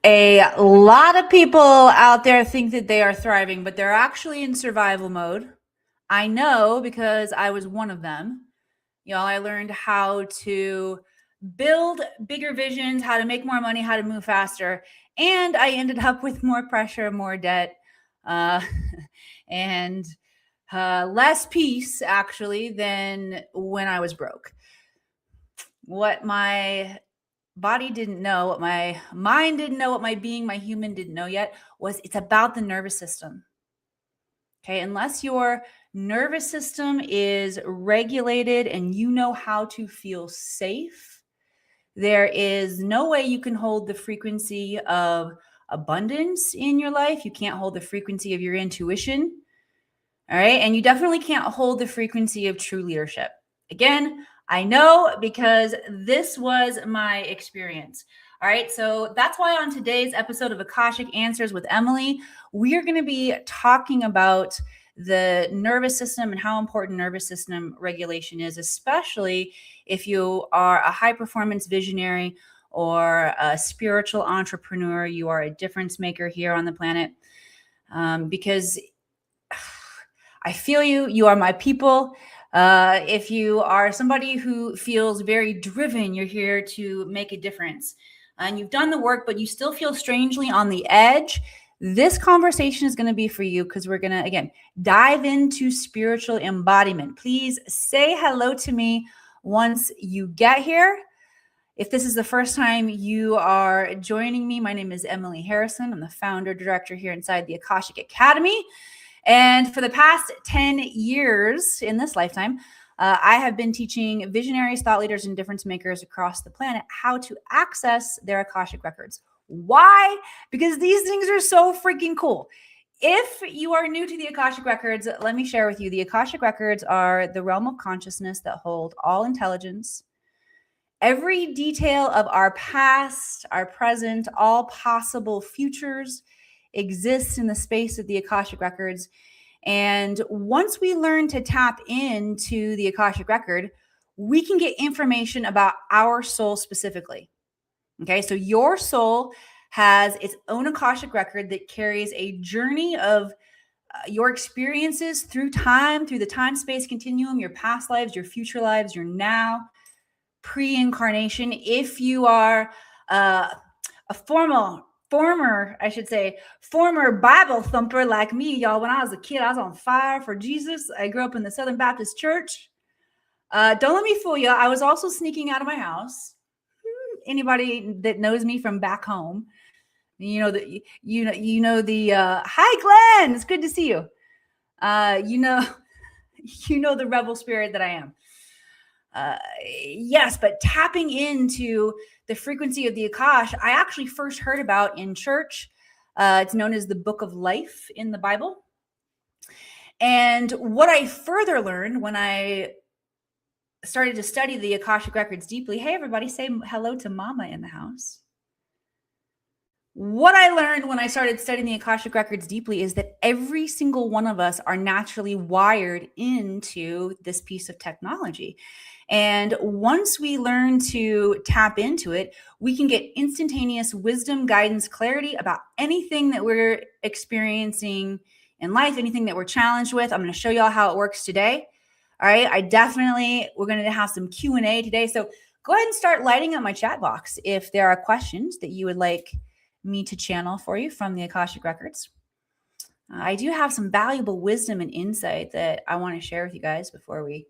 A lot of people out there think that they are thriving, but they're actually in survival mode. I know because I was one of them. I learned how to build bigger visions, how to make more money, how to move faster. And I ended up with more pressure, more debt, uh, and less peace, actually, than when I was broke. What my body didn't know, what my mind didn't know, what my being, my human didn't know yet, was it's about the nervous system. Okay, unless your nervous system is regulated and you know how to feel safe, there is no way you can hold the frequency of abundance in your life. You can't hold the frequency of your intuition. All right. And you definitely can't hold the frequency of true leadership. Again, I know because this was my experience. All right. So that's why on today's episode of Akashic Answers with Emily, we are going to be talking about the nervous system and how important nervous system regulation is, especially if you are a high performance visionary or a spiritual entrepreneur. You are a difference maker here on the planet, because I feel you. You are my people. If you are somebody who feels very driven, you're here to make a difference. And you've done the work, but you still feel strangely on the edge. This conversation is going to be for you because we're going to, again, dive into spiritual embodiment. Please say hello to me once you get here. If this is the first time you are joining me, my name is Emily Harrison. I'm the founder, director here inside the Akashic Academy. And for the past 10 years in this lifetime, I have been teaching visionaries, thought leaders, and difference makers across the planet how to access their Akashic Records. Why? Because these things are so freaking cool. If you are new to the Akashic Records, let me share with you. The Akashic Records are the realm of consciousness that hold all intelligence. Every detail of our past, our present, all possible futures exists in the space of the Akashic Records. And once we learn to tap into the Akashic Record, we can get information about our soul specifically. Okay, so your soul has its own Akashic Record that carries a journey of your experiences through time, through the time-space continuum, your past lives, your future lives, your now, pre-incarnation. If you are a former Bible thumper like me, y'all. When I was a kid, I was on fire for Jesus. I grew up in the Southern Baptist Church. Don't let me fool you. I was also sneaking out of my house. Anybody that knows me from back home, hi Glenn. It's good to see you. You know the rebel spirit that I am. Yes, but tapping into the frequency of the Akash, I actually first heard about in church. It's known as the Book of Life in the Bible. And what I further learned when I started to study the Akashic Records deeply, hey, everybody, say hello to Mama in the house. What I learned when I started studying the Akashic Records deeply is that every single one of us are naturally wired into this piece of technology. And once we learn to tap into it, we can get instantaneous wisdom, guidance, clarity about anything that we're experiencing in life, anything that we're challenged with. I'm going to show y'all how it works today. All right. We're going to have some Q&A today. So go ahead and start lighting up my chat box if there are questions that you would like me to channel for you from the Akashic Records. I do have some valuable wisdom and insight that I want to share with you guys before we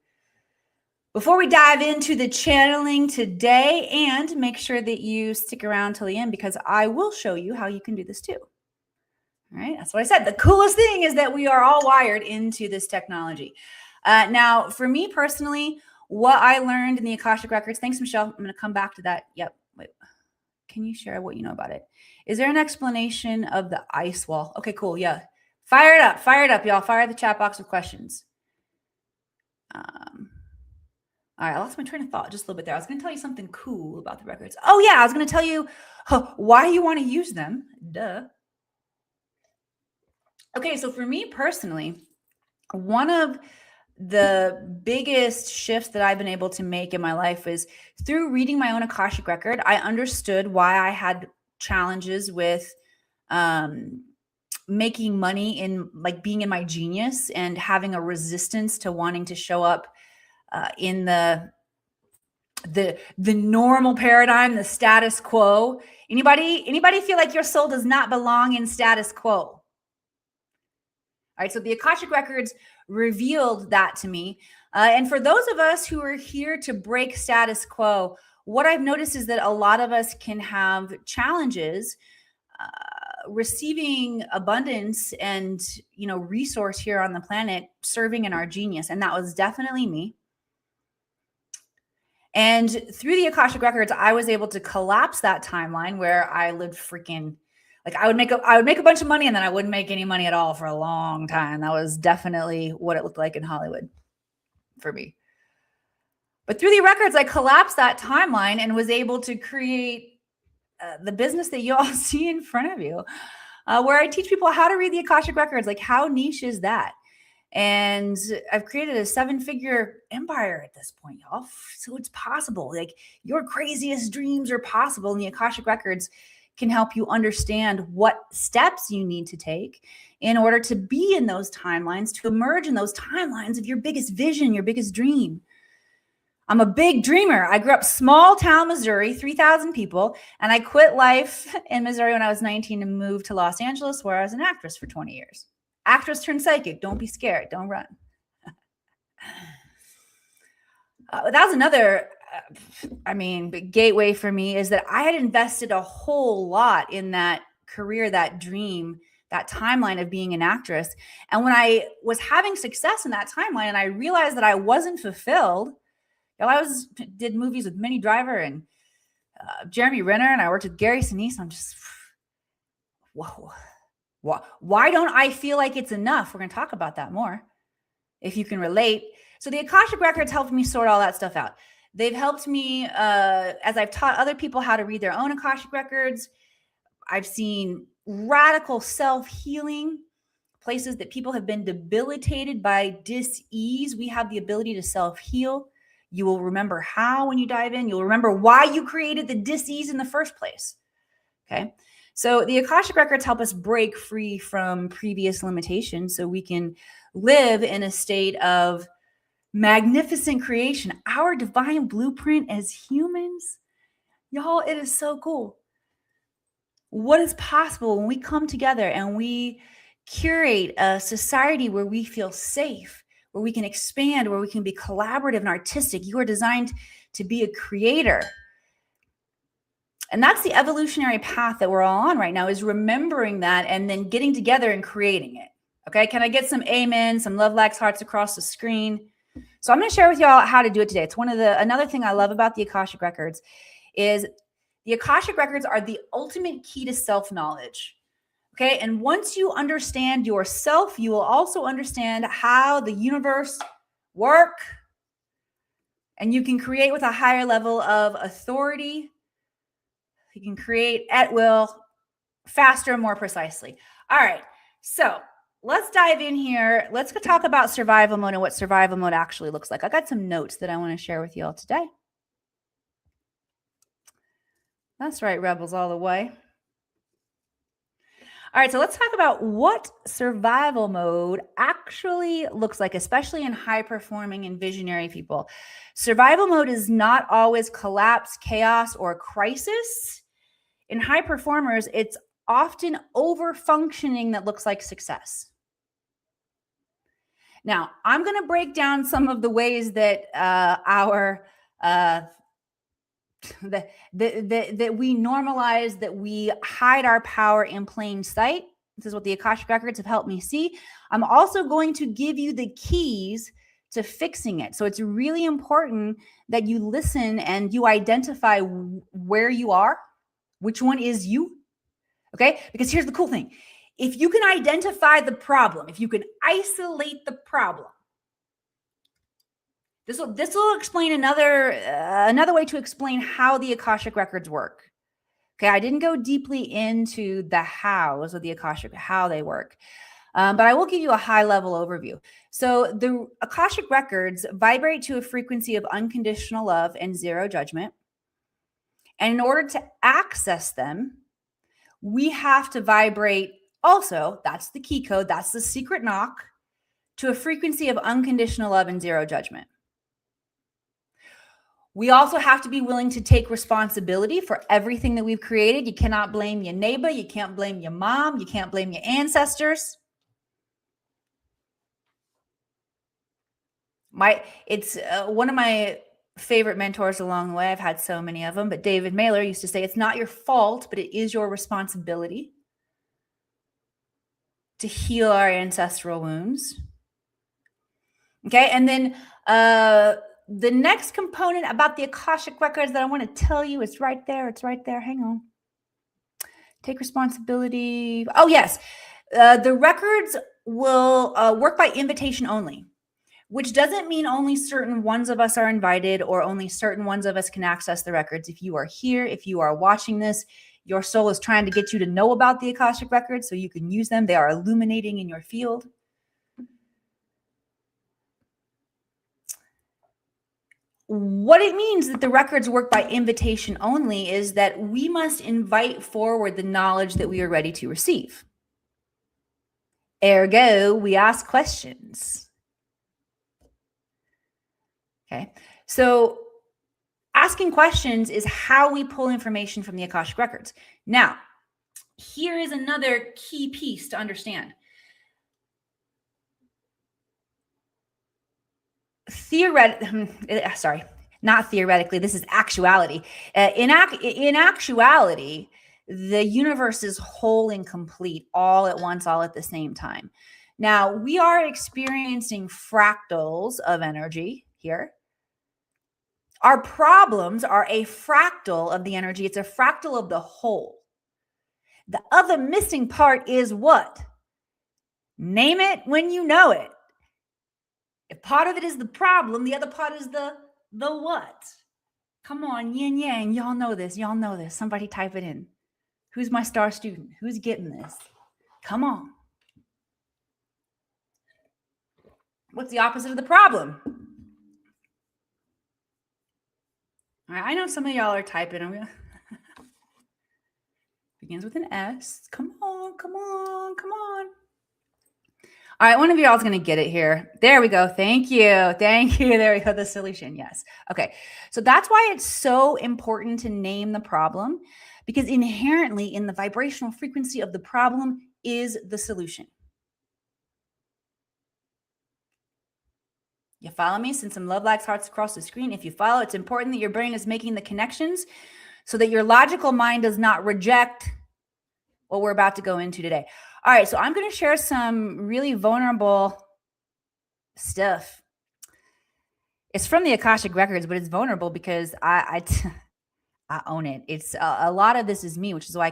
dive into the channeling today, and make sure that you stick around till the end because I will show you how you can do this too. All right, that's what I said. The coolest thing is that we are all wired into this technology. Now, for me personally, what I learned in the Akashic Records, thanks, Michelle. I'm going to come back to that. Yep. Wait. Can you share what you know about it? Is there an explanation of the ice wall? Okay, cool. Yeah. Fire it up, y'all. Fire the chat box with questions. All right, I lost my train of thought just a little bit there. I was going to tell you something cool about the records. Oh, yeah, I was going to tell you why you want to use them. Duh. Okay, so for me personally, one of the biggest shifts that I've been able to make in my life is through reading my own Akashic Record. I understood why I had challenges with making money in like being in my genius and having a resistance to wanting to show up in the normal paradigm, the status quo. Anybody feel like your soul does not belong in status quo? All right, so the Akashic Records revealed that to me. And for those of us who are here to break status quo, what I've noticed is that a lot of us can have challenges receiving abundance and, resource here on the planet, serving in our genius. And that was definitely me. And through the Akashic Records, I was able to collapse that timeline where I lived freaking like I would make a bunch of money and then I wouldn't make any money at all for a long time. That was definitely what it looked like in Hollywood for me. But through the records, I collapsed that timeline and was able to create the business that you all see in front of you, where I teach people how to read the Akashic Records. Like, how niche is that? And I've created a 7-figure empire at this point, y'all. So it's possible. Like, your craziest dreams are possible. And the Akashic Records can help you understand what steps you need to take in order to be in those timelines, to emerge in those timelines of your biggest vision, your biggest dream. I'm a big dreamer. I grew up small town Missouri, 3,000 people, and I quit life in Missouri when I was 19 and moved to Los Angeles, where I was an actress for 20 years. Actress turned psychic. Don't be scared. Don't run. That was another, gateway for me, is that I had invested a whole lot in that career, that dream, that timeline of being an actress. And when I was having success in that timeline and I realized that I wasn't fulfilled, did movies with Minnie Driver and Jeremy Renner, and I worked with Gary Sinise. I'm just, whoa. Why don't I feel like it's enough? We're going to talk about that more, if you can relate. So the Akashic Records helped me sort all that stuff out. They've helped me as I've taught other people how to read their own Akashic Records. I've seen radical self-healing, places that people have been debilitated by dis-ease. We have the ability to self-heal. You will remember how when you dive in. You'll remember why you created the dis-ease in the first place. Okay. So the Akashic Records help us break free from previous limitations so we can live in a state of magnificent creation. Our divine blueprint as humans, y'all, it is so cool. What is possible when we come together and we curate a society where we feel safe, where we can expand, where we can be collaborative and artistic. You are designed to be a creator. And that's the evolutionary path that we're all on right now, is remembering that and then getting together and creating it. Okay. Can I get some amen, some love, likes, hearts across the screen? So I'm going to share with y'all how to do it today. It's another thing I love about the Akashic Records is the Akashic Records are the ultimate key to self-knowledge. Okay. And once you understand yourself, you will also understand how the universe works. And you can create with a higher level of authority. You can create at will, faster and more precisely. All right. So let's dive in here. Let's go talk about survival mode and what survival mode actually looks like. I got some notes that I want to share with you all today. That's right, rebels all the way. All right, so let's talk about what survival mode actually looks like, especially in high-performing and visionary people. Survival mode is not always collapse, chaos, or crisis. In high performers, it's often over-functioning that looks like success. Now, I'm going to break down some of the ways that that we normalize, that we hide our power in plain sight. This is what the Akashic Records have helped me see. I'm also going to give you the keys to fixing it. So it's really important that you listen and you identify where you are, which one is you, okay? Because here's the cool thing. If you can identify the problem, if you can isolate the problem, this will explain another way to explain how the Akashic Records work. Okay, I didn't go deeply into the hows of the Akashic, how they work, but I will give you a high-level overview. So the Akashic Records vibrate to a frequency of unconditional love and zero judgment. And in order to access them, we have to vibrate also, that's the key code, that's the secret knock, to a frequency of unconditional love and zero judgment. We also have to be willing to take responsibility for everything that we've created. You cannot blame your neighbor. You can't blame your mom. You can't blame your ancestors. It's one of my favorite mentors along the way. I've had so many of them, but David Mailer used to say, it's not your fault, but it is your responsibility to heal our ancestral wounds. Okay, and then the next component about the Akashic Records that I want to tell you is right there. It's right there. Hang on. Take responsibility. Oh, yes. The records will work by invitation only, which doesn't mean only certain ones of us are invited or only certain ones of us can access the records. If you are here, if you are watching this, your soul is trying to get you to know about the Akashic Records so you can use them. They are illuminating in your field. What it means that the records work by invitation only is that we must invite forward the knowledge that we are ready to receive. Ergo, we ask questions. Okay, so asking questions is how we pull information from the Akashic Records. Now, here is another key piece to understand. Not theoretically, this is actuality. In actuality, the universe is whole and complete, all at once, all at the same time. Now, we are experiencing fractals of energy here. Our problems are a fractal of the energy. It's a fractal of the whole. The other missing part is what? Name it when you know it. If part of it is the problem, the other part is the what? Come on, yin yang. Y'all know this. Y'all know this. Somebody type it in. Who's my star student? Who's getting this? Come on. What's the opposite of the problem? All right, I know some of y'all are typing. Begins with an S. Come on, come on, come on. All right, one of y'all is going to get it here. There we go. Thank you. Thank you. There we go. The solution. Yes. Okay. So that's why it's so important to name the problem, because inherently in the vibrational frequency of the problem is the solution. You follow me? Send some love, likes, hearts across the screen. If you follow, it's important that your brain is making the connections so that your logical mind does not reject what we're about to go into today. All right, so I'm going to share some really vulnerable stuff. It's from the Akashic Records, but it's vulnerable because I own it. It's a lot of this is me, which is why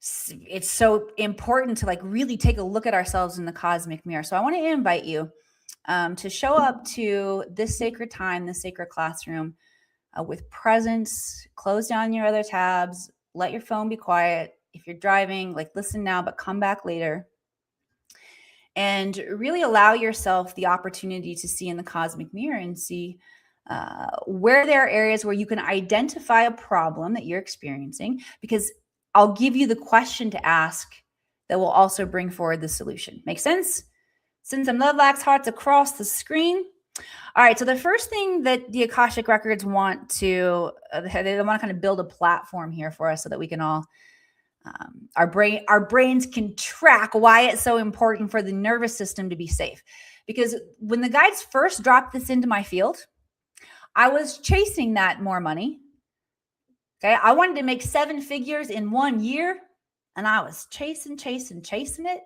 it's so important to like really take a look at ourselves in the cosmic mirror. So I want to invite you to show up to this sacred time, this sacred classroom with presence. Close down your other tabs. Let your phone be quiet. If you're driving, like listen now, but come back later. And really allow yourself the opportunity to see in the cosmic mirror and see where there are areas where you can identify a problem that you're experiencing, because I'll give you the question to ask that will also bring forward the solution. Make sense? Send some love, likes, hearts across the screen. All right, so the first thing that the Akashic Records want to, they want to kind of build a platform here for us so that we can all, our brains can track why it's so important for the nervous system to be safe. Because when the guides first dropped this into my field, I was chasing that more money. Okay, I wanted to make 7 figures in 1 year, and I was chasing it.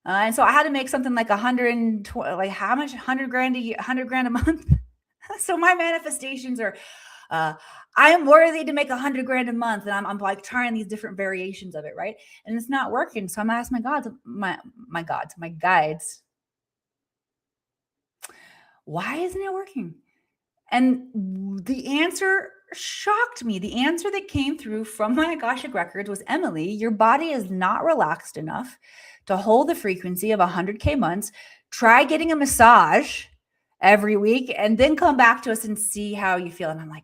And so I had to make something like 120, like how much? 100 grand a year, 100 grand a month. So my manifestations are, I am worthy to make 100 grand a month. And I'm like trying these different variations of it. Right. And it's not working. So I'm asking my guides, why isn't it working? And the answer shocked me. The answer that came through from my Akashic Records was, Emily, your body is not relaxed enough to hold the frequency of 100K months. Try getting a massage every week and then come back to us and see how you feel. And I'm like,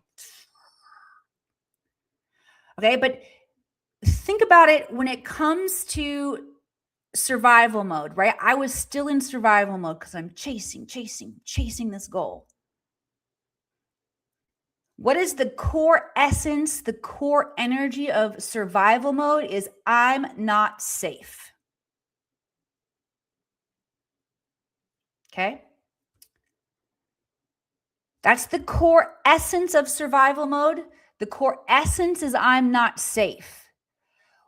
okay, but think about it when it comes to survival mode, right? I was still in survival mode because I'm chasing this goal. What is the core essence, the core energy of survival mode is I'm not safe. Okay? That's the core essence of survival mode. The core essence is I'm not safe.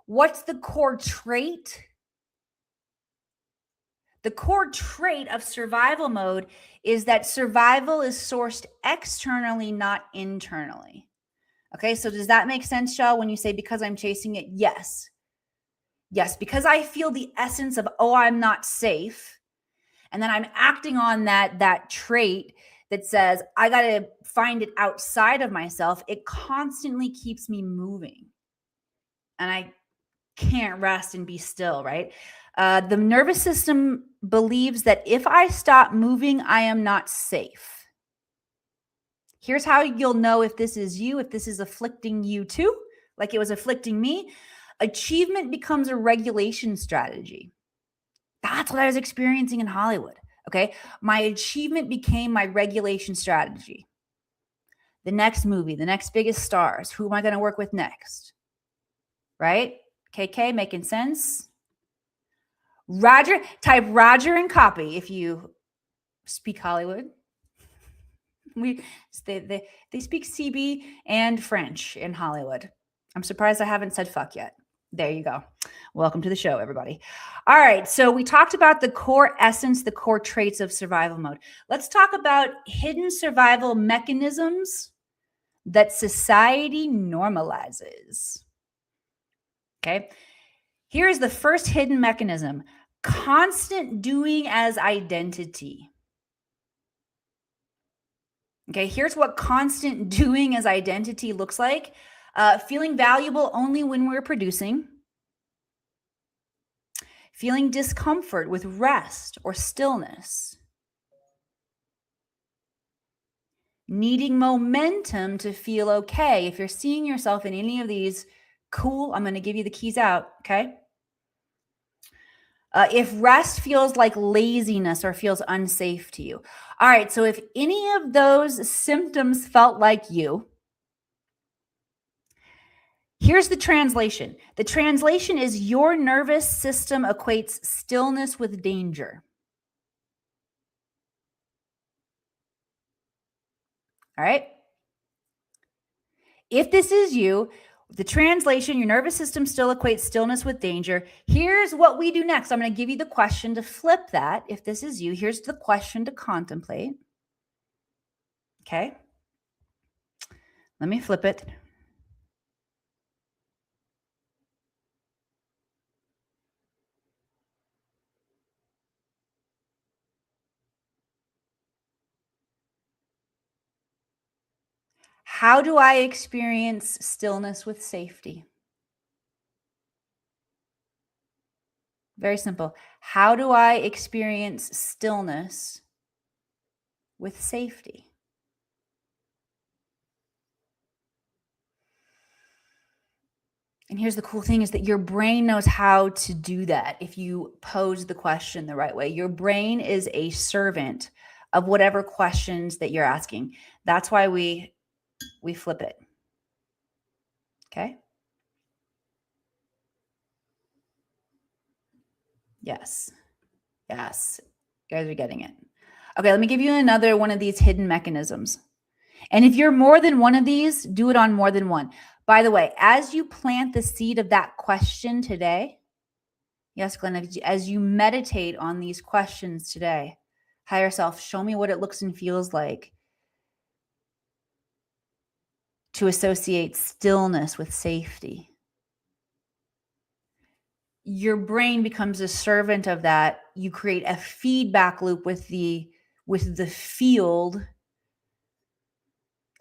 What's the core trait? The core trait of survival mode is that survival is sourced externally, not internally. Okay, so does that make sense, Shell, when you say because I'm chasing it? Yes. Yes, because I feel the essence of, oh, I'm not safe. And then I'm acting on that trait that says, I got to find it outside of myself. It constantly keeps me moving. And I can't rest and be still, right? The nervous system believes that if I stop moving, I am not safe. Here's how you'll know if this is you, if this is afflicting you too, like it was afflicting me. Achievement becomes a regulation strategy. That's what I was experiencing in Hollywood. Okay. My achievement became my regulation strategy. The next movie, the next biggest stars, who am I going to work with next? Right? KK, making sense? Roger, type Roger and copy if you speak Hollywood. They speak CB and French in Hollywood. I'm surprised I haven't said fuck yet. There you go. Welcome to the show, everybody. All right. So we talked about the core essence, the core traits of survival mode. Let's talk about hidden survival mechanisms that society normalizes. Okay. Here is the first hidden mechanism: constant doing as identity. Okay, here's what constant doing as identity looks like. Feeling valuable only when we're producing. Feeling discomfort with rest or stillness. Needing momentum to feel okay. If you're seeing yourself in any of these, cool, I'm going to give you the keys out, okay? If rest feels like laziness or feels unsafe to you. All right, so if any of those symptoms felt like you, here's the translation. The translation is your nervous system equates stillness with danger. All right? If this is you, the translation, your nervous system still equates stillness with danger. Here's what we do next. I'm going to give you the question to flip that. If this is you, here's the question to contemplate. Okay? Let me flip it. How do I experience stillness with safety? Very simple. How do I experience stillness with safety? And here's the cool thing is that your brain knows how to do that if you pose the question the right way. Your brain is a servant of whatever questions that you're asking. That's why we flip it. Okay? Yes. Yes. You guys are getting it. Okay, let me give you another one of these hidden mechanisms. And if you're more than one of these, do it on more than one. By the way, as you plant the seed of that question today, yes, Glenn, as you meditate on these questions today, higher self, show me what it looks and feels like to associate stillness with safety. Your brain becomes a servant of that. You create a feedback loop with the field,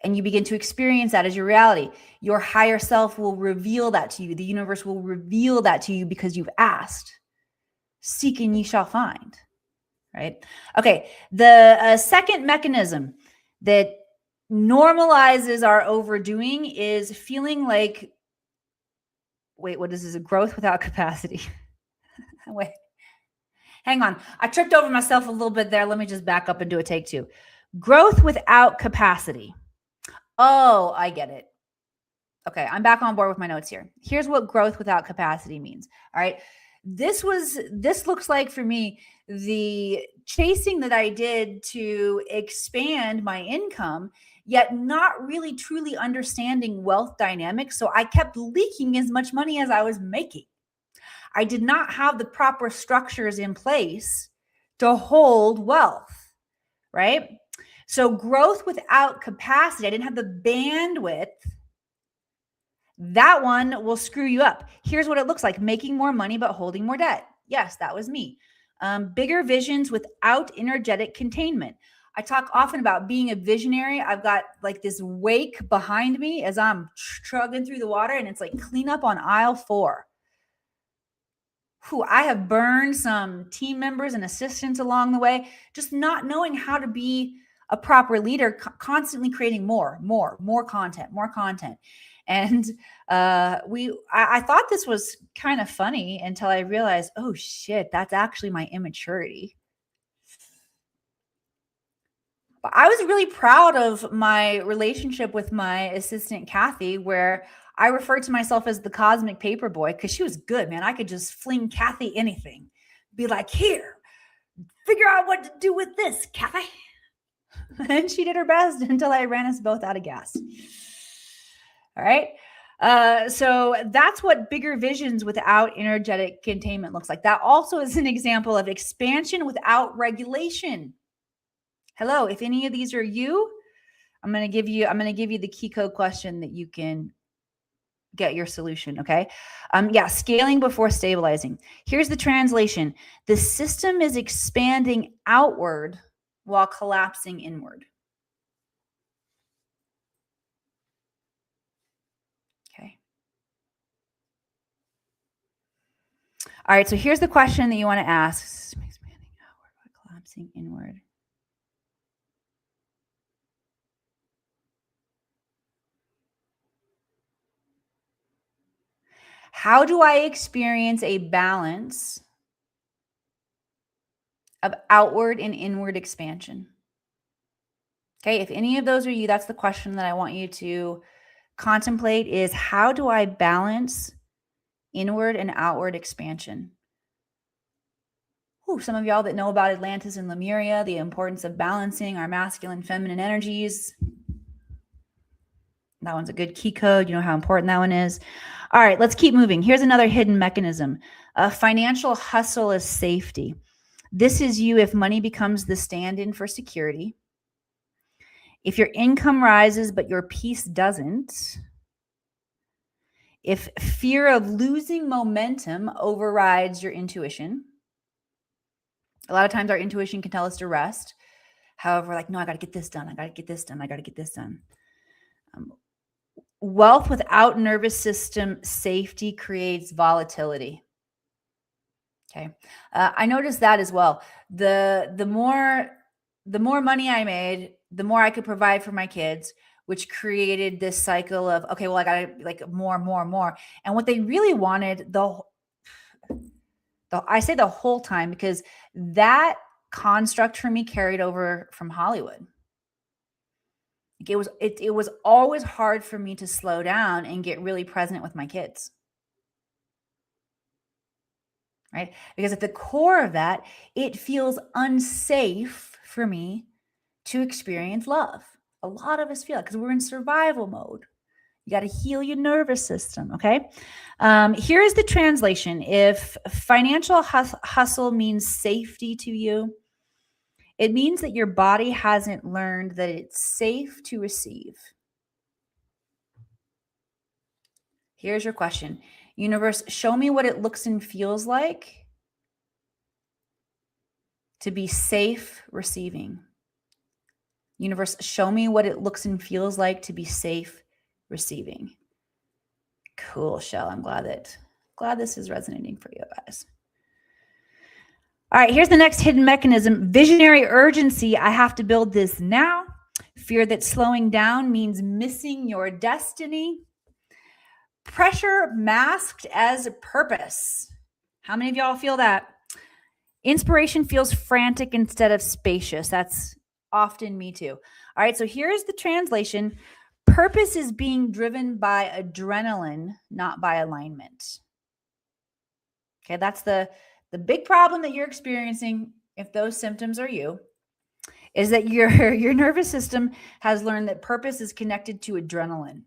and you begin to experience that as your reality. Your higher self will reveal that to you. The universe will reveal that to you because you've asked. Seek and ye shall find, right? Okay, the second mechanism that normalizes our overdoing is feeling like wait, what is this? Growth without capacity. Wait, hang on. I tripped over myself a little bit there. Let me just back up and do a take two. Growth without capacity. Oh, I get it. Okay, I'm back on board with my notes here. Here's what growth without capacity means. All right. This looks like for me the chasing that I did to expand my income, yet not really truly understanding wealth dynamics. So I kept leaking as much money as I was making. I did not have the proper structures in place to hold wealth, right? So growth without capacity, I didn't have the bandwidth. That one will screw you up. Here's what it looks like: making more money, but holding more debt. Yes, that was me. Bigger visions without energetic containment. I talk often about being a visionary. I've got like this wake behind me as I'm trugging through the water, and it's like clean up on aisle 4. Whew, I have burned some team members and assistants along the way, just not knowing how to be a proper leader, constantly creating more content. And I thought this was kind of funny until I realized, oh shit, that's actually my immaturity. But I was really proud of my relationship with my assistant, Kathy, where I referred to myself as the cosmic paper boy because she was good, man. I could just fling Kathy anything. Be like, here, figure out what to do with this, Kathy. And she did her best until I ran us both out of gas. All right. So that's what bigger visions without energetic containment looks like. That also is an example of expansion without regulation. Hello, if any of these are you, I'm going to give you the key code question that you can get your solution. Okay. Scaling before stabilizing. Here's the translation. The system is expanding outward while collapsing inward. Okay. All right. So here's the question that you want to ask. Expanding outward while collapsing inward. How do I experience a balance of outward and inward expansion? Okay, if any of those are you, that's the question that I want you to contemplate is how do I balance inward and outward expansion? Ooh, some of y'all that know about Atlantis and Lemuria, the importance of balancing our masculine, feminine energies. That one's a good key code. You know how important that one is. All right, let's keep moving. Here's another hidden mechanism. Financial hustle is safety. This is you if money becomes the stand-in for security. If your income rises, but your peace doesn't. If fear of losing momentum overrides your intuition. A lot of times our intuition can tell us to rest. However, like, no, I got to get this done. I got to get this done. I got to get this done. Wealth without nervous system safety creates volatility. Okay. I noticed that as well. The more money I made, the more I could provide for my kids, which created this cycle of, okay, well, I got to like more. And what they really wanted I say the whole time, because that construct for me carried over from Hollywood. It was always hard for me to slow down and get really present with my kids. Right? Because at the core of that, it feels unsafe for me to experience love. A lot of us feel it because we're in survival mode. You got to heal your nervous system. Okay. Here's the translation. If financial hustle means safety to you, it means that your body hasn't learned that it's safe to receive. Here's your question. Universe, show me what it looks and feels like to be safe receiving. Universe, show me what it looks and feels like to be safe receiving. Cool, Shell. I'm glad this is resonating for you guys. All right, here's the next hidden mechanism. Visionary urgency. I have to build this now. Fear that slowing down means missing your destiny. Pressure masked as purpose. How many of y'all feel that? Inspiration feels frantic instead of spacious. That's often me too. All right, so here's the translation. Purpose is being driven by adrenaline, not by alignment. Okay, that's the big problem that you're experiencing if those symptoms are you, is that your nervous system has learned that purpose is connected to adrenaline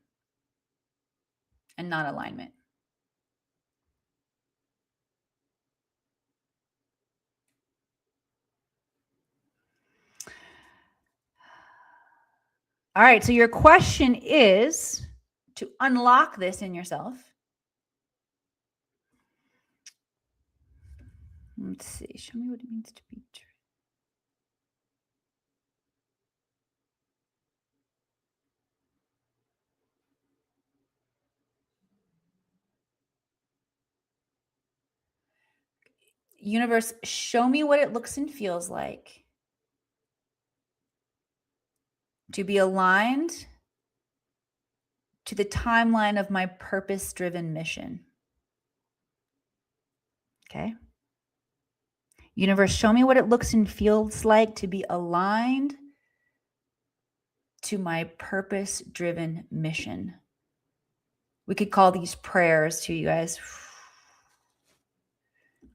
and not alignment. All right, so your question is to unlock this in yourself. Let's see. Show me what it means to be true. Universe, show me what it looks and feels like to be aligned to the timeline of my purpose-driven mission. Okay. Universe, show me what it looks and feels like to be aligned to my purpose-driven mission. We could call these prayers to you guys.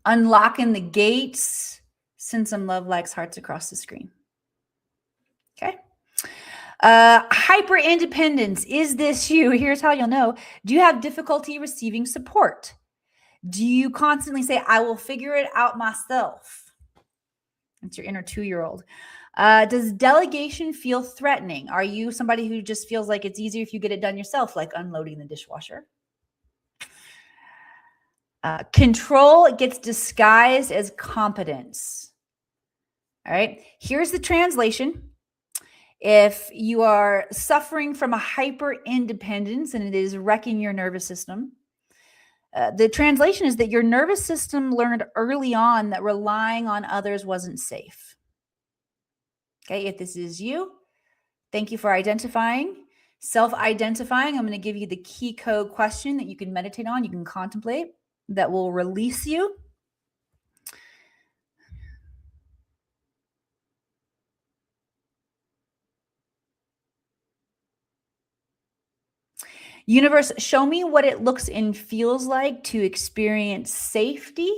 Unlocking the gates. Send some love, likes, hearts across the screen. Okay. Hyper independence. Is this you? Here's how you'll know. Do you have difficulty receiving support? Do you constantly say, I will figure it out myself? It's your inner 2-year-old. Does delegation feel threatening? Are you somebody who just feels like it's easier if you get it done yourself, like unloading the dishwasher? Control gets disguised as competence. All right. Here's the translation. If you are suffering from a hyper independence and it is wrecking your nervous system, the translation is that your nervous system learned early on that relying on others wasn't safe. Okay, if this is you, thank you for identifying. Self-identifying, I'm going to give you the key code question that you can meditate on, you can contemplate, that will release you. Universe, show me what it looks and feels like to experience safety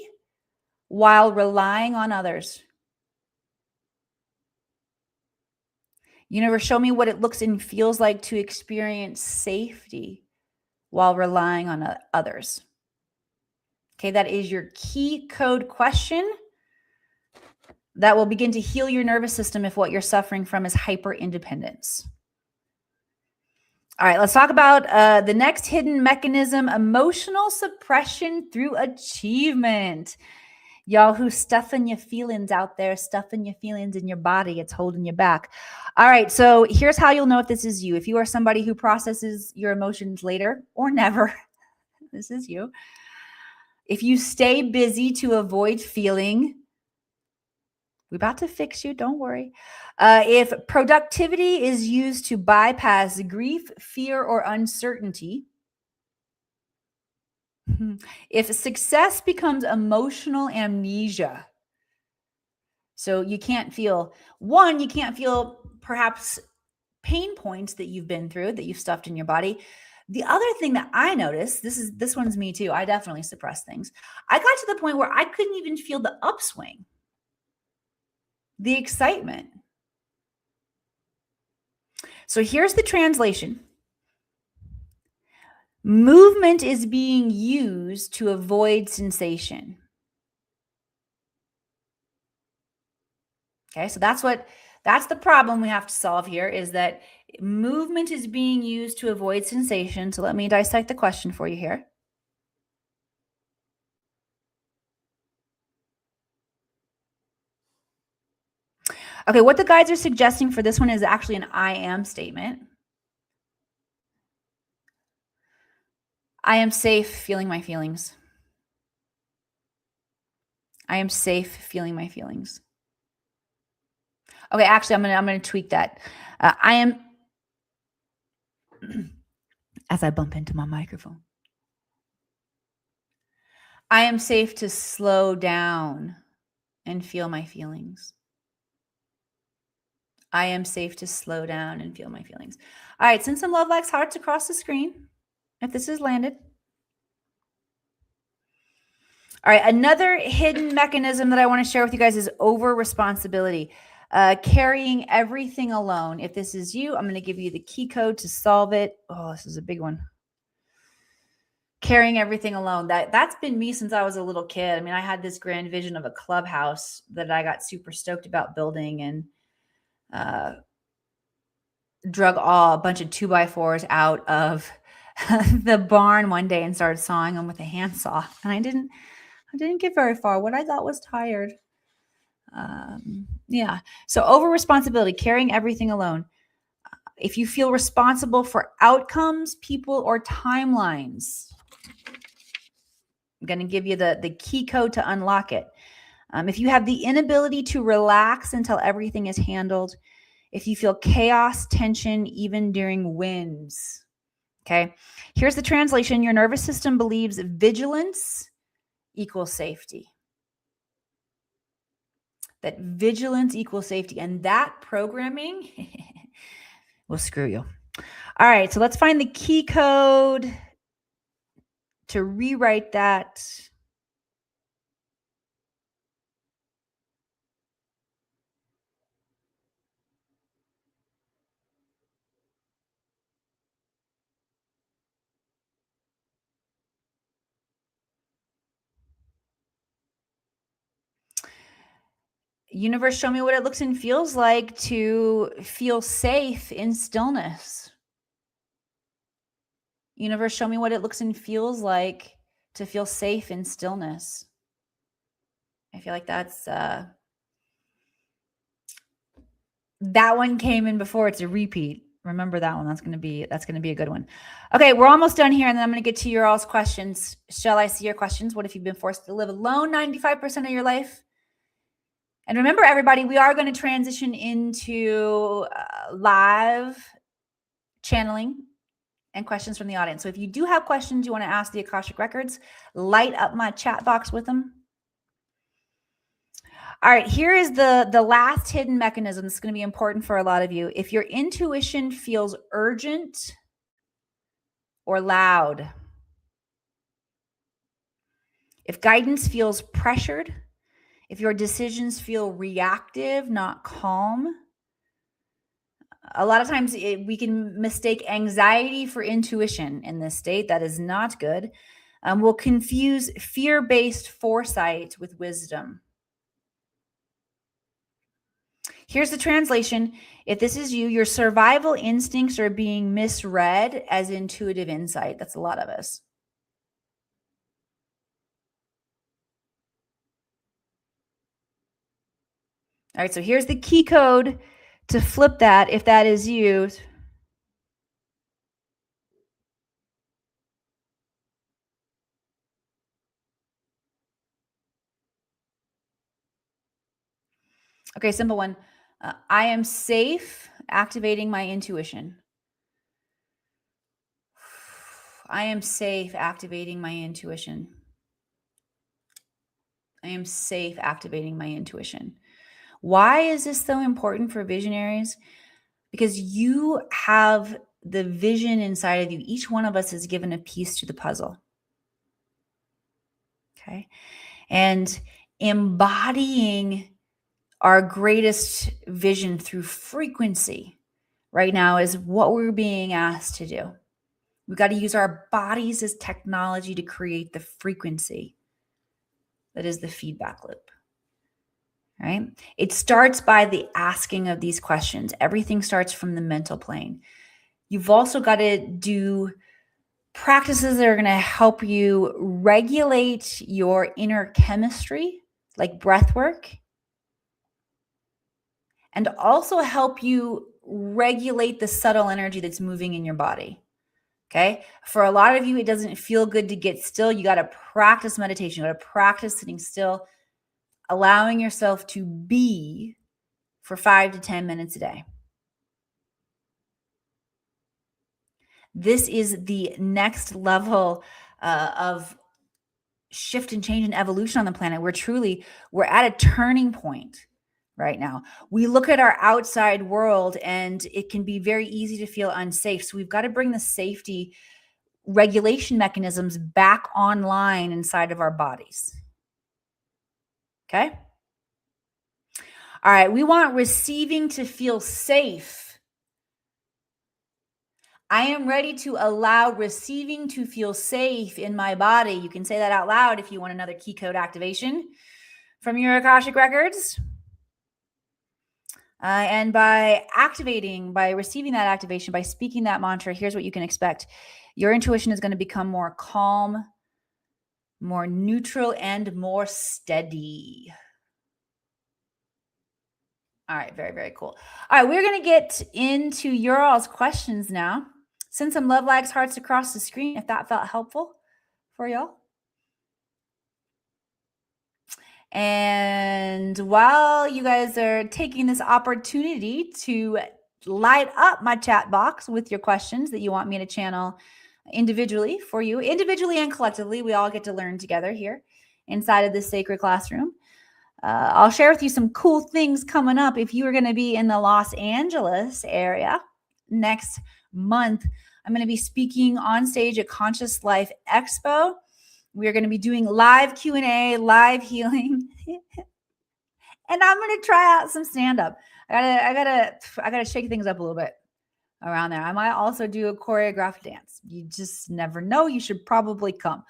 while relying on others. Universe, show me what it looks and feels like to experience safety while relying on others. Okay, that is your key code question that will begin to heal your nervous system if what you're suffering from is hyper independence. All right, let's talk about the next hidden mechanism, emotional suppression through achievement. Y'all who's stuffing your feelings out there, stuffing your feelings in your body, it's holding you back. All right, so here's how you'll know if this is you. If you are somebody who processes your emotions later or never, this is you. If you stay busy to avoid feeling, we're about to fix you, don't worry. If productivity is used to bypass grief, fear, or uncertainty, if success becomes emotional amnesia, so you can't feel, you can't feel perhaps pain points that you've been through, that you've stuffed in your body. The other thing that I noticed, this one's me too, I definitely suppress things. I got to the point where I couldn't even feel the upswing, the excitement. So here's the translation. Movement is being used to avoid sensation. Okay, so that's the problem we have to solve here, is that movement is being used to avoid sensation. So let me dissect the question for you here. Okay, what the guides are suggesting for this one is actually an I am statement. I am safe feeling my feelings. I am safe feeling my feelings. Okay, actually, I'm gonna tweak that. I am, as I bump into my microphone. I am safe to slow down and feel my feelings. I am safe to slow down and feel my feelings. All right, send some love, likes, hearts across the screen if this has landed. All right, another hidden mechanism that I want to share with you guys is over responsibility, carrying everything alone. If this is you, I'm going to give you the key code to solve it. Oh, this is a big one. Carrying everything alone. That's been me since I was a little kid. I mean, I had this grand vision of a clubhouse that I got super stoked about building, and drug a bunch of 2x4s out of the barn one day and started sawing them with a handsaw. And I didn't get very far. What I got was tired. Yeah. So over responsibility, carrying everything alone. If you feel responsible for outcomes, people, or timelines, I'm going to give you the key code to unlock it. If you have the inability to relax until everything is handled, if you feel chaos, tension, even during wins. Okay. Here's the translation. Your nervous system believes vigilance equals safety. That vigilance equals safety. And that programming will screw you. All right. So let's find the key code to rewrite that. Universe, show me what it looks and feels like to feel safe in stillness. Universe, show me what it looks and feels like to feel safe in stillness. I feel like that's that one came in before. It's a repeat. Remember that one. That's gonna be a good one. Okay, we're almost done here, and then I'm gonna get to your all's questions. Shall I see your questions? What if you've been forced to live alone 95% of your life? And remember, everybody, we are going to transition into live channeling and questions from the audience. So if you do have questions you want to ask the Akashic Records, light up my chat box with them. All right, here is the last hidden mechanism. This is going to be important for a lot of you. If your intuition feels urgent or loud, if guidance feels pressured, if your decisions feel reactive, not calm, a lot of times we can mistake anxiety for intuition in this state. That is not good. We'll confuse fear-based foresight with wisdom. Here's the translation. If this is you, your survival instincts are being misread as intuitive insight. That's a lot of us. All right, so here's the key code to flip that if that is you. Okay, simple one. I am safe activating my intuition. I am safe activating my intuition. I am safe activating my intuition. Why is this so important for visionaries? Because you have the vision inside of you. Each one of us is given a piece to the puzzle. Okay. And embodying our greatest vision through frequency right now is what we're being asked to do. We've got to use our bodies as technology to create the frequency that is the feedback loop. Right? It starts by the asking of these questions. Everything starts from the mental plane. You've also got to do practices that are going to help you regulate your inner chemistry, like breath work, and also help you regulate the subtle energy that's moving in your body. Okay. For a lot of you, it doesn't feel good to get still. You got to practice meditation. You got to practice sitting still, allowing yourself to be for 5 to 10 minutes a day. This is the next level of shift and change and evolution on the planet. We're at a turning point right now. We look at our outside world and it can be very easy to feel unsafe. So we've got to bring the safety regulation mechanisms back online inside of our bodies. Okay? All right, we want receiving to feel safe. I am ready to allow receiving to feel safe in my body. You can say that out loud if you want another key code activation from your Akashic Records. And by receiving that activation, by speaking that mantra, here's what you can expect. Your intuition is going to become more calm, more neutral, and more steady. All right, very, very cool. All right, we're going to get into your all's questions now. Send some love, likes, hearts across the screen if that felt helpful for y'all. And while you guys are taking this opportunity to light up my chat box with your questions that you want me to channel individually for you, individually and collectively, we all get to learn together here inside of this sacred classroom. I'll share with you some cool things coming up. If you are going to be in the Los Angeles area next month, I'm going to be speaking on stage at Conscious Life Expo. We're going to be doing live Q&A, live healing, and I'm going to try out some stand-up. I gotta shake things up a little bit around there. I might also do a choreographed dance. You just never know. You should probably come.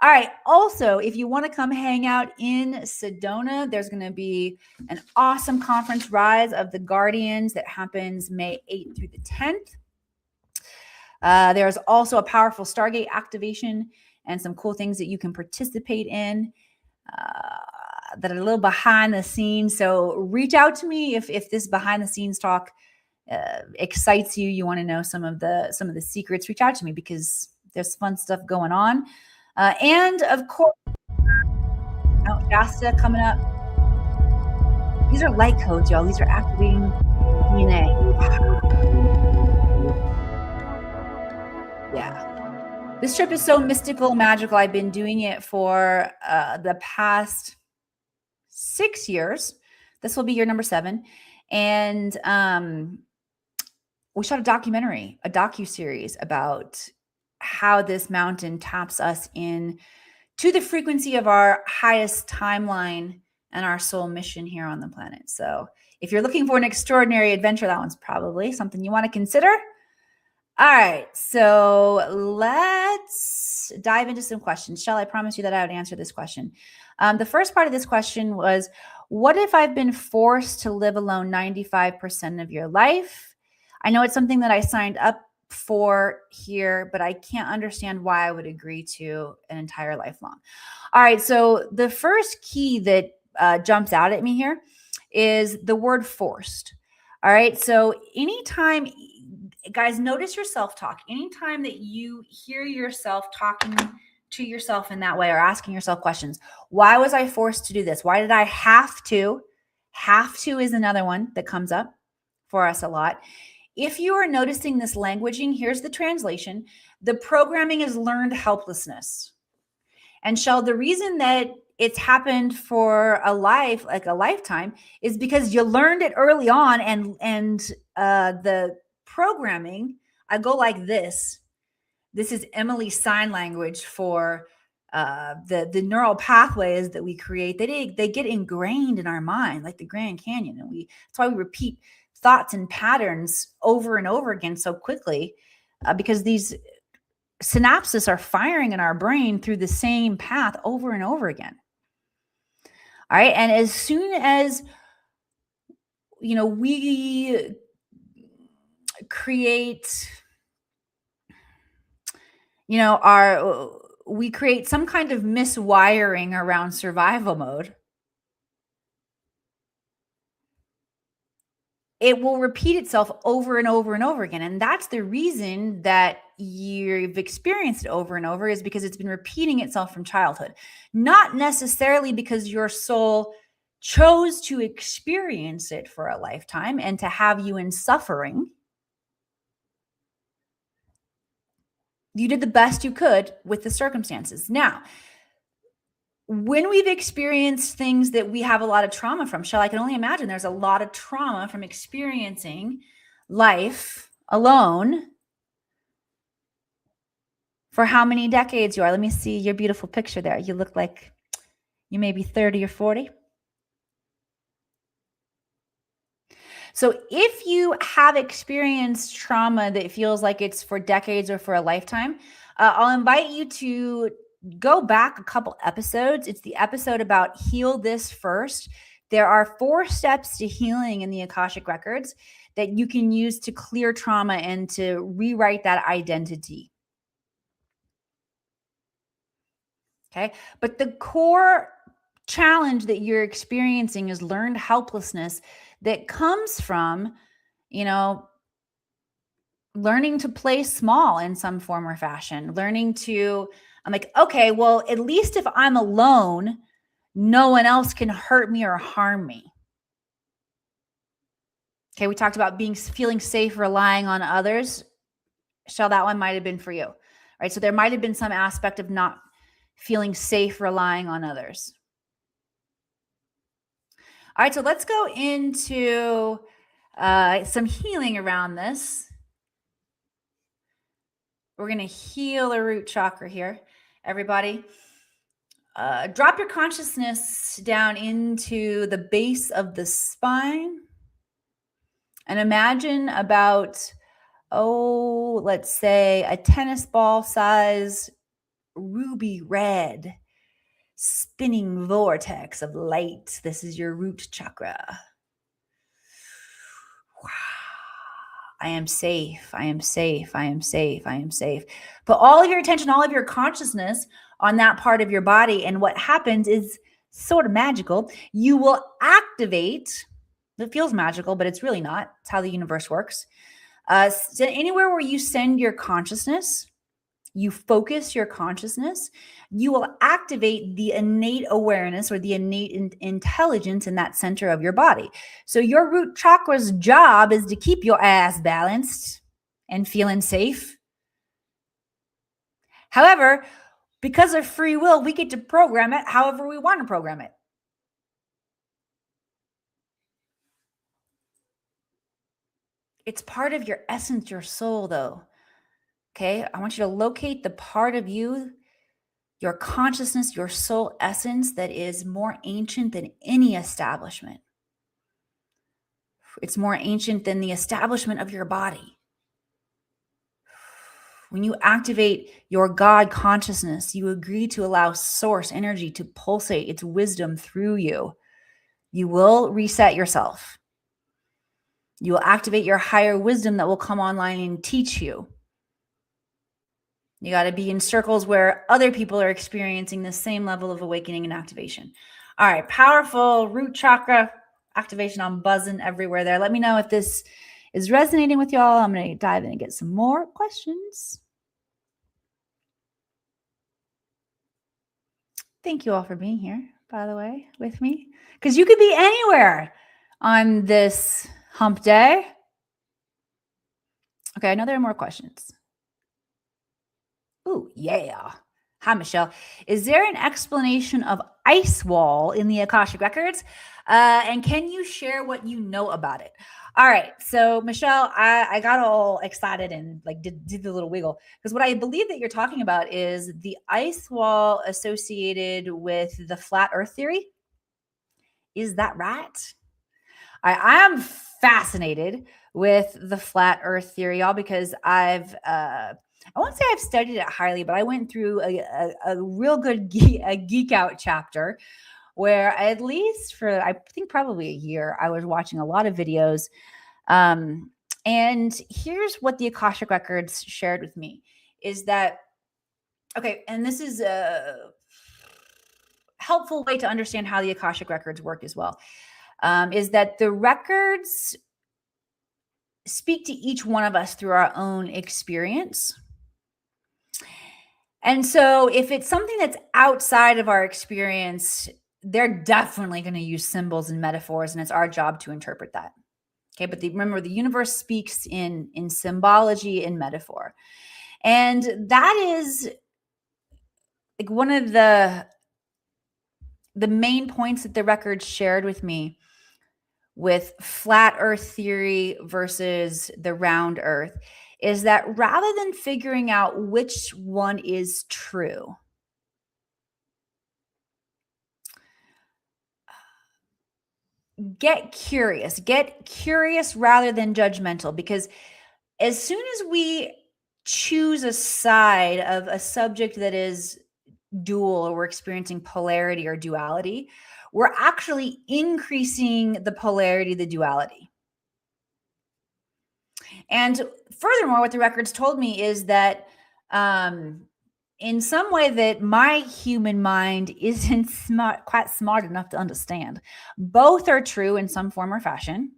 All right. Also, if you want to come hang out in Sedona, there's going to be an awesome conference, Rise of the Guardians, that happens May 8th through the 10th. There's also a powerful Stargate activation and some cool things that you can participate in that are a little behind the scenes. So reach out to me if this behind the scenes talk excites you. You want to know some of the secrets. Reach out to me because there's fun stuff going on. And of course, Mount Shasta coming up. These are light codes, y'all. These are activating DNA. Yeah. This trip is so mystical, magical. I've been doing it for the past 6 years. This will be year number 7. And we shot a docuseries about how this mountain taps us in to the frequency of our highest timeline and our soul mission here on the planet. So if you're looking for an extraordinary adventure, that one's probably something you want to consider. All right, so let's dive into some questions. Shell, I promised you that I would answer this question. The first part of this question was, what if I've been forced to live alone 95% of your life? I know it's something that I signed up for here, but I can't understand why I would agree to an entire lifelong. All right, so the first key that jumps out at me here is the word forced. All right, so anytime, guys, notice your self-talk. Anytime that you hear yourself talking to yourself in that way or asking yourself questions, why was I forced to do this? Why did I have to? Have to is another one that comes up for us a lot. If you are noticing this languaging, here's the translation. The programming is learned helplessness. And Shell, the reason that it's happened for a lifetime, is because you learned it early on, and the programming, I go like this. This is Emily's sign language for the neural pathways that we create. They get ingrained in our mind, like the Grand Canyon, and that's why we repeat thoughts and patterns over and over again so quickly, because these synapses are firing in our brain through the same path over and over again. All right, and as soon as we create we create some kind of miswiring around survival mode, it will repeat itself over and over and over again. And that's the reason that you've experienced it over and over, is because it's been repeating itself from childhood. Not necessarily because your soul chose to experience it for a lifetime and to have you in suffering. You did the best you could with the circumstances. Now, when we've experienced things that we have a lot of trauma from, Shell, I can only imagine there's a lot of trauma from experiencing life alone for how many decades you are. Let me see your beautiful picture there. You look like you may be 30 or 40. So if you have experienced trauma that feels like it's for decades or for a lifetime, I'll invite you to go back a couple episodes. It's the episode about Heal This First. There are 4 steps to healing in the Akashic Records that you can use to clear trauma and to rewrite that identity. Okay. But the core challenge that you're experiencing is learned helplessness that comes from, learning to play small in some form or fashion, I'm like, okay, well, at least if I'm alone, no one else can hurt me or harm me. Okay. We talked about feeling safe, relying on others. Shell, that one might've been for you, right? So there might've been some aspect of not feeling safe, relying on others. All right, so let's go into some healing around this. We're going to heal the root chakra here, everybody. Drop your consciousness down into the base of the spine and imagine about, let's say a tennis ball size ruby red spinning vortex of light. This is your root chakra. I am safe. I am safe. I am safe. I am safe. Put all of your attention, all of your consciousness on that part of your body. And what happens is sort of magical. You will activate, it feels magical, but it's really not. It's how the universe works. So anywhere where you send your consciousness, you focus your consciousness, you will activate the innate awareness or the innate intelligence in that center of your body. So your root chakra's job is to keep your ass balanced and feeling safe. However, because of free will, we get to program it however we want to program it. It's part of your essence, your soul, though. Okay, I want you to locate the part of you, your consciousness, your soul essence that is more ancient than any establishment. It's more ancient than the establishment of your body. When you activate your God consciousness, you agree to allow source energy to pulsate its wisdom through you. You will reset yourself. You will activate your higher wisdom that will come online and teach you. You got to be in circles where other people are experiencing the same level of awakening and activation. All right, powerful root chakra activation. I'm buzzing everywhere there. Let me know if this is resonating with y'all. I'm going to dive in and get some more questions. Thank you all for being here, by the way, with me, because you could be anywhere on this hump day. Okay, I know there are more questions. Ooh, yeah. Hi, Michelle. Is there an explanation of ice wall in the Akashic Records? And can you share what you know about it? All right. So, Michelle, I got all excited and like did the little wiggle because what I believe that you're talking about is the ice wall associated with the flat earth theory. Is that right? I am fascinated with the flat earth theory, y'all, because I won't say I've studied it highly, but I went through a real good geek out chapter where at least for, I think probably a year, I was watching a lot of videos. And here's what the Akashic Records shared with me is that, okay, and this is a helpful way to understand how the Akashic Records work as well, is that the records speak to each one of us through our own experience. And so if it's something that's outside of our experience, they're definitely going to use symbols and metaphors, and it's our job to interpret that. Okay, but remember, the universe speaks in symbology and metaphor. And that is like one of the the main points that the records shared with me with flat earth theory versus the round earth is that rather than figuring out which one is true, get curious rather than judgmental, because as soon as we choose a side of a subject that is dual, or we're experiencing polarity or duality, we're actually increasing the polarity, the duality. And furthermore, what the records told me is that in some way that my human mind isn't quite smart enough to understand, both are true in some form or fashion.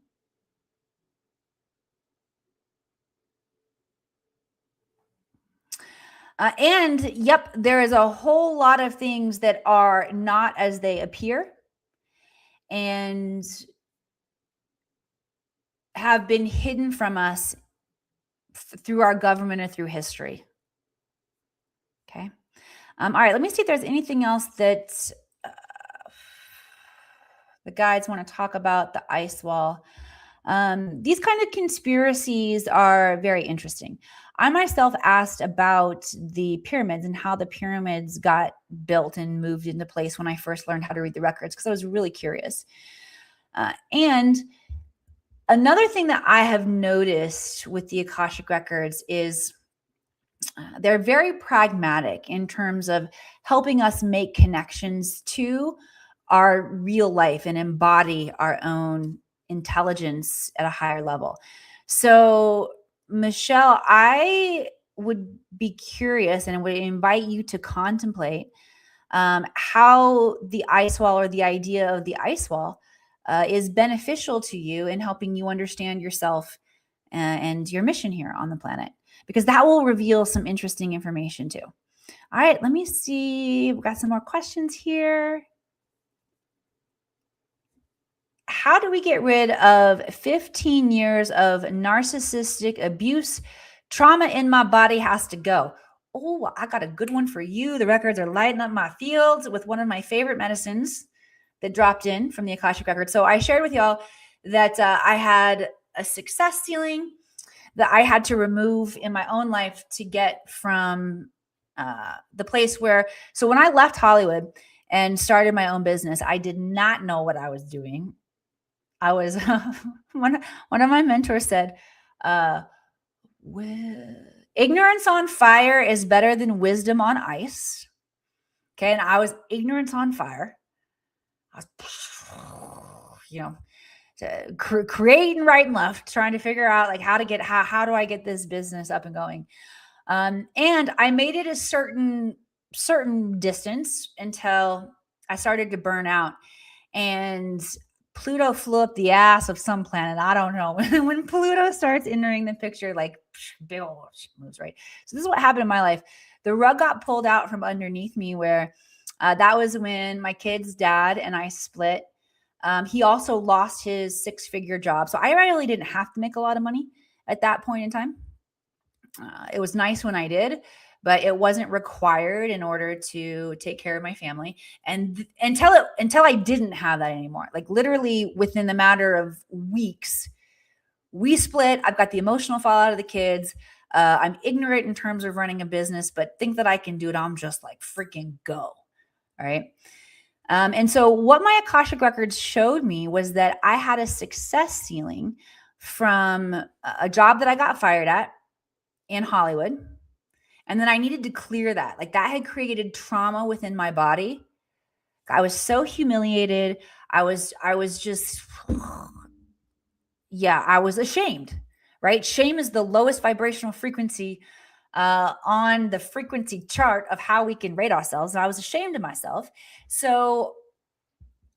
And yep, there is a whole lot of things that are not as they appear and have been hidden from us through our government or through history. Okay. All right. Let me see if there's anything else that the guides want to talk about the ice wall. These kind of conspiracies are very interesting. I myself asked about the pyramids and how the pyramids got built and moved into place when I first learned how to read the records, because I was really curious. And another thing that I have noticed with the Akashic Records is they're very pragmatic in terms of helping us make connections to our real life and embody our own intelligence at a higher level. So, Michelle, I would be curious and would invite you to contemplate how the ice wall, or the idea of the ice wall, is beneficial to you in helping you understand yourself and your mission here on the planet, because that will reveal some interesting information too. All right, let me see. We've got some more questions here. How do we get rid of 15 years of narcissistic abuse? Trauma in my body has to go. Oh, I got a good one for you. The records are lighting up my fields with one of my favorite medicines that dropped in from the Akashic Records. So I shared with y'all that I had a success ceiling that I had to remove in my own life to get from the place where, so when I left Hollywood and started my own business, I did not know what I was doing. I was, one of my mentors said, ignorance on fire is better than wisdom on ice. Okay. And I was ignorance on fire. I was, creating right and left, trying to figure out like how do I get this business up and going? And I made it a certain distance until I started to burn out, and Pluto flew up the ass of some planet. I don't know. When Pluto starts entering the picture, like big old moves, right? So this is what happened in my life. The rug got pulled out from underneath me, where that was when my kid's dad and I split. He also lost his 6-figure job. So I really didn't have to make a lot of money at that point in time. It was nice when I did, but it wasn't required in order to take care of my family. And until I didn't have that anymore, like literally within the matter of weeks, we split. I've got the emotional fallout of the kids. I'm ignorant in terms of running a business, but think that I can do it. I'm just like freaking go. All right. And so what my Akashic Records showed me was that I had a success ceiling from a job that I got fired at in Hollywood. And then I needed to clear that. Like that had created trauma within my body. I was so humiliated. I was just, yeah, I was ashamed, right? Shame is the lowest vibrational frequency on the frequency chart of how we can rate ourselves. And I was ashamed of myself. So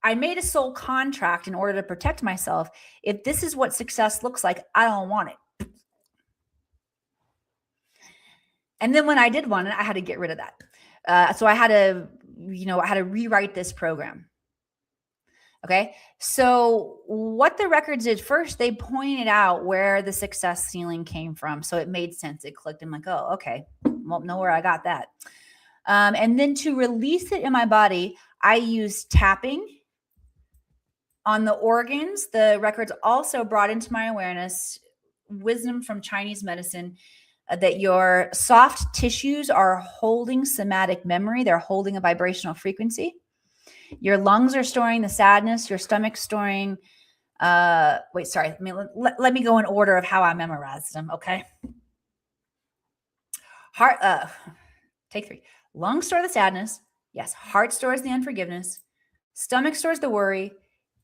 I made a soul contract in order to protect myself. If this is what success looks like, I don't want it. And then when I did want it, I had to get rid of that. So I had to, rewrite this program. Okay. So what the records did first, they pointed out where the success ceiling came from. So it made sense. It clicked. I'm like, oh, okay. Well, know where I got that. And then to release it in my body, I use tapping on the organs. The records also brought into my awareness wisdom from Chinese medicine that your soft tissues are holding somatic memory. They're holding a vibrational frequency. Your lungs are storing the sadness. Your stomach's storing. Let me go in order of how I memorized them. Okay. Take 3. Lungs store the sadness. Yes. Heart stores the unforgiveness. Stomach stores the worry.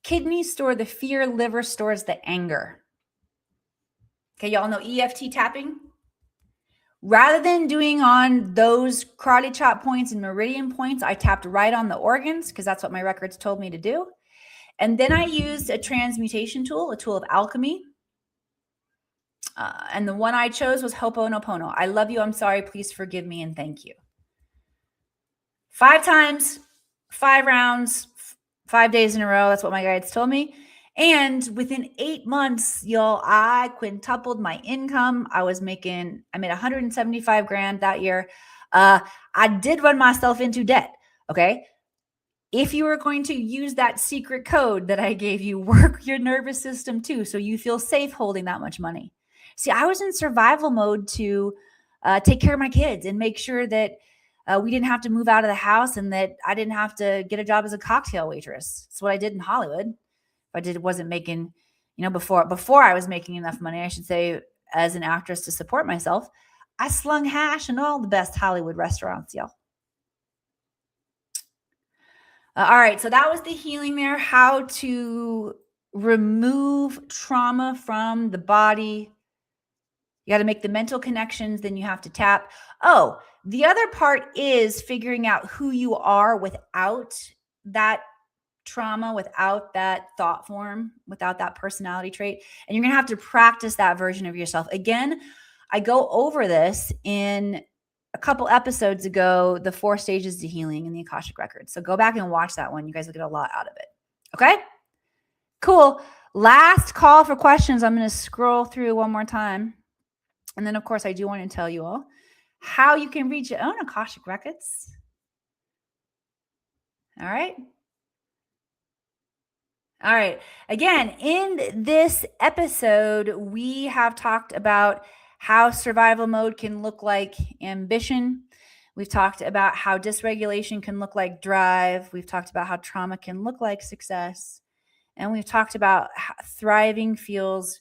Kidneys store the fear. Liver stores the anger. Okay, y'all know EFT tapping? Rather than doing on those karate chop points and meridian points, I tapped right on the organs because that's what my records told me to do. And then I used a transmutation tool, a tool of alchemy. And the one I chose was Ho'oponopono. I love you. I'm sorry. Please forgive me and thank you. 5 times, 5 rounds, 5 days in a row. That's what my guides told me. And within 8 months, y'all, I quintupled my income. I made 175 grand that year. I did run myself into debt. Okay. If you are going to use that secret code that I gave you, work your nervous system too, so you feel safe holding that much money. See, I was in survival mode to take care of my kids and make sure that we didn't have to move out of the house and that I didn't have to get a job as a cocktail waitress. That's what I did in Hollywood. Wasn't making, before I was making enough money, I should say, as an actress to support myself, I slung hash in all the best Hollywood restaurants, y'all. All right, so that was the healing there, how to remove trauma from the body. You got to make the mental connections, then you have to tap. Oh, the other part is figuring out who you are without that trauma, without that thought form, without that personality trait. And you're going to have to practice that version of yourself. Again, I go over this in a couple episodes ago, the 4 stages to healing in the Akashic Records. So go back and watch that one. You guys will get a lot out of it. Okay? Cool. Last call for questions. I'm going to scroll through one more time. And then, of course, I do want to tell you all how you can read your own Akashic Records. All right? All right. Again, in this episode, we have talked about how survival mode can look like ambition. We've talked about how dysregulation can look like drive. We've talked about how trauma can look like success. And we've talked about how thriving feels.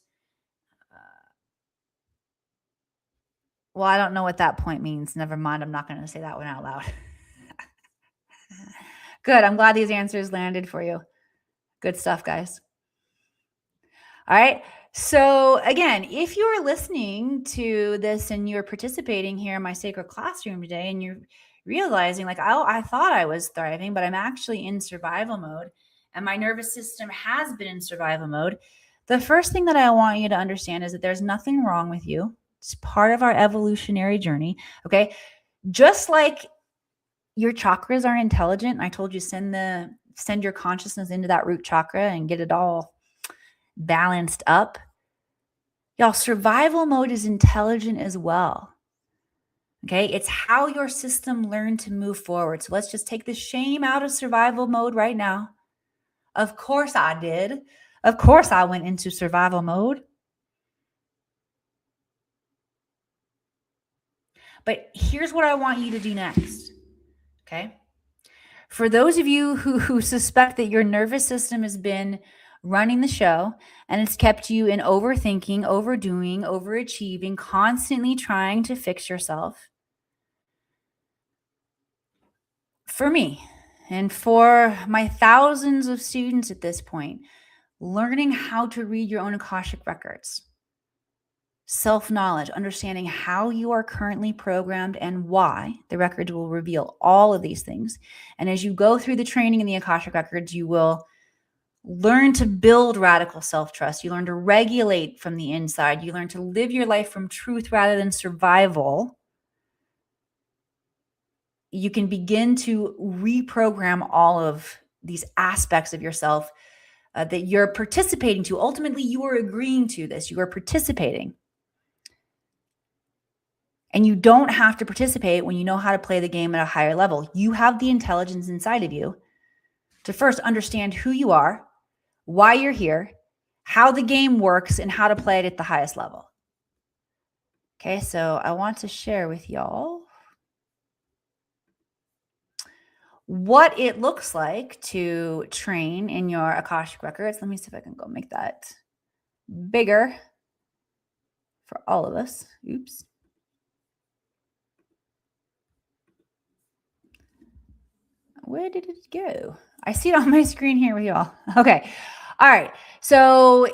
Well, I don't know what that point means. Never mind. I'm not going to say that one out loud. Good. I'm glad these answers landed for you. Good stuff, guys. All right. So again, if you're listening to this and you're participating here in my sacred classroom today and you're realizing like, oh, I thought I was thriving, but I'm actually in survival mode and my nervous system has been in survival mode. The first thing that I want you to understand is that there's nothing wrong with you. It's part of our evolutionary journey. Okay. Just like your chakras are intelligent. I told you, send your consciousness into that root chakra and get it all balanced up. Y'all, survival mode is intelligent as well. Okay. It's how your system learned to move forward. So let's just take the shame out of survival mode right now. Of course I did. Of course I went into survival mode. But here's what I want you to do next. Okay. For those of you who suspect that your nervous system has been running the show and it's kept you in overthinking, overdoing, overachieving, constantly trying to fix yourself. For me and for my thousands of students at this point, learning how to read your own Akashic Records, self-knowledge, understanding how you are currently programmed and why. The records will reveal all of these things. And as you go through the training in the Akashic Records, you will learn to build radical self-trust. You learn to regulate from the inside. You learn to live your life from truth rather than survival. You can begin to reprogram all of these aspects of yourself that you're participating to. Ultimately, you are agreeing to this. You are participating. And you don't have to participate when you know how to play the game at a higher level. You have the intelligence inside of you to first understand who you are, why you're here, how the game works, and how to play it at the highest level. Okay, so I want to share with y'all what it looks like to train in your Akashic Records. Let me see if I can go make that bigger for all of us. Oops. Where did it go? I see it on my screen here with y'all. Okay. All right. So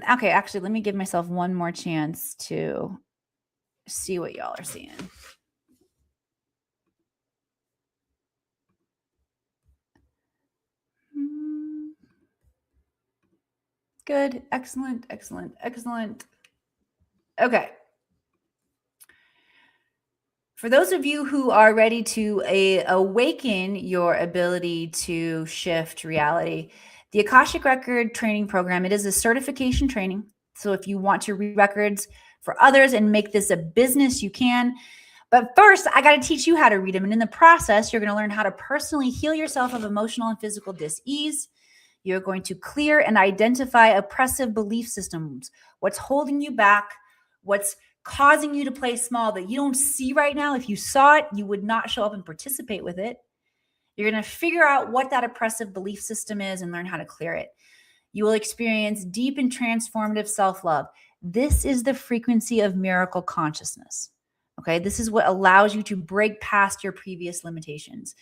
actually, let me give myself one more chance to see what y'all are seeing. Good. Excellent. Excellent. Excellent. Okay. For those of you who are ready to awaken your ability to shift reality, the Akashic Record training program, it is a certification training. So if you want to read records for others and make this a business, you can. But first, I got to teach you how to read them. And in the process, you're going to learn how to personally heal yourself of emotional and physical dis-ease. You're going to clear and identify oppressive belief systems, what's holding you back, what's causing you to play small that you don't see right now. If you saw it, you would not show up and participate with it. You're going to figure out what that oppressive belief system is and learn how to clear it. You will experience deep and transformative self-love. This is the frequency of miracle consciousness. Okay, this is what allows you to break past your previous limitations.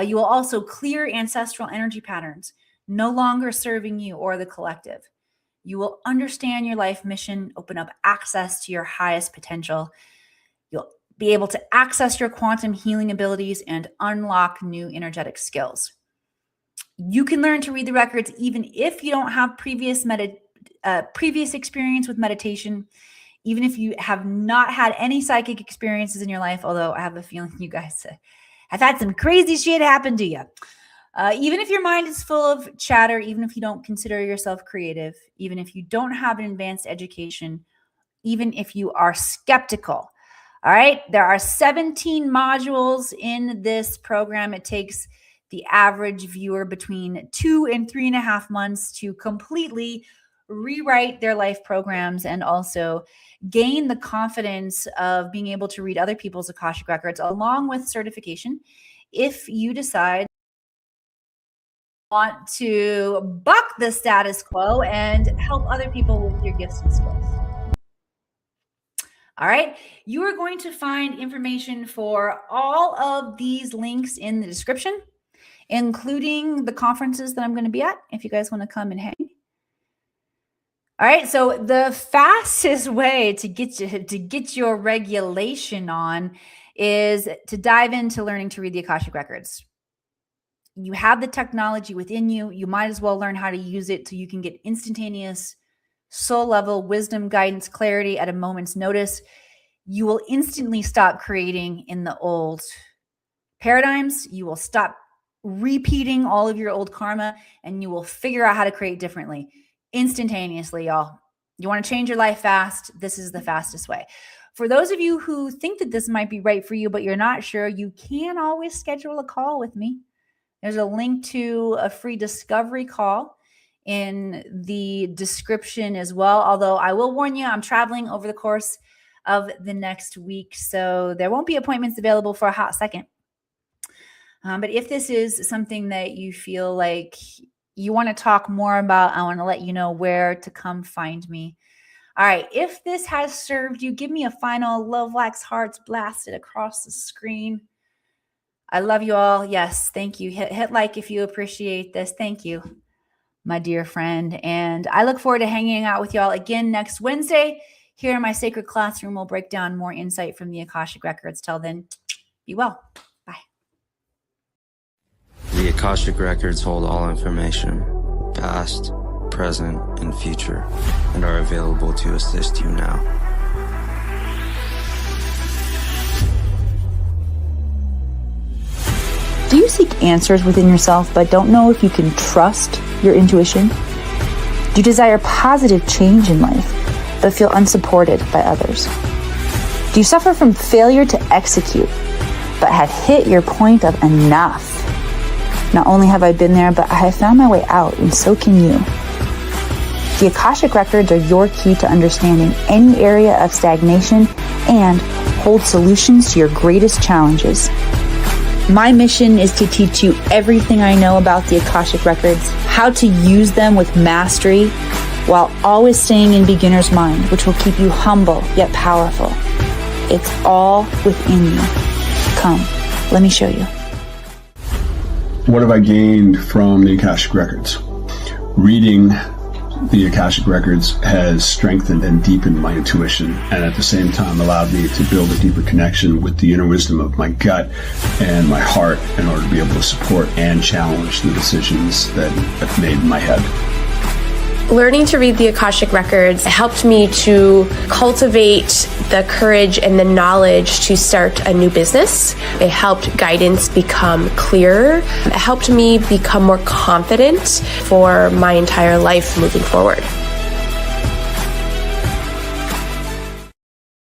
You will also clear ancestral energy patterns, no longer serving you or the collective. You will understand your life mission, open up access to your highest potential. You'll be able to access your quantum healing abilities and unlock new energetic skills. You can learn to read the records even if you don't have previous experience with meditation, even if you have not had any psychic experiences in your life, although I have a feeling you guys have had some crazy shit happen to you. Even if your mind is full of chatter, even if you don't consider yourself creative, even if you don't have an advanced education, even if you are skeptical. All right. There are 17 modules in this program. It takes the average viewer between 2 and 3.5 months to completely rewrite their life programs and also gain the confidence of being able to read other people's Akashic Records along with certification. If you decide want to buck the status quo and help other people with your gifts and skills. All right. You are going to find information for all of these links in the description, including the conferences that I'm going to be at if you guys want to come and hang. All right. So the fastest way to get your regulation on is to dive into learning to read the Akashic Records. You have the technology within you. You might as well learn how to use it so you can get instantaneous soul level wisdom, guidance, clarity at a moment's notice. You will instantly stop creating in the old paradigms. You will stop repeating all of your old karma and you will figure out how to create differently instantaneously, y'all. You want to change your life fast? This is the fastest way. For those of you who think that this might be right for you, but you're not sure, you can always schedule a call with me. There's a link to a free discovery call in the description as well. Although I will warn you, I'm traveling over the course of the next week, so there won't be appointments available for a hot second. But if this is something that you feel like you want to talk more about, I want to let you know where to come find me. All right. If this has served you, give me a final love wax hearts blasted across the screen. I love you all. Yes. Thank you. Hit like if you appreciate this. Thank you, my dear friend. And I look forward to hanging out with y'all again next Wednesday here in my sacred classroom. We'll break down more insight from the Akashic Records. Till then, be well. Bye. The Akashic Records hold all information, past, present, and future, and are available to assist you now. Do you seek answers within yourself but don't know if you can trust your intuition? Do you desire positive change in life but feel unsupported by others? Do you suffer from failure to execute but have hit your point of enough? Not only have I been there, but I have found my way out, and so can you. The Akashic Records are your key to understanding any area of stagnation and hold solutions to your greatest challenges. My mission is to teach you everything I know about the Akashic Records, how to use them with mastery, while always staying in beginner's mind, which will keep you humble yet powerful. It's all within you. Come, let me show you. What have I gained from the Akashic Records? Reading the Akashic Records has strengthened and deepened my intuition, and at the same time allowed me to build a deeper connection with the inner wisdom of my gut and my heart in order to be able to support and challenge the decisions that I've made in my head. Learning to read the Akashic Records helped me to cultivate the courage and the knowledge to start a new business. It helped guidance become clearer. It helped me become more confident for my entire life moving forward.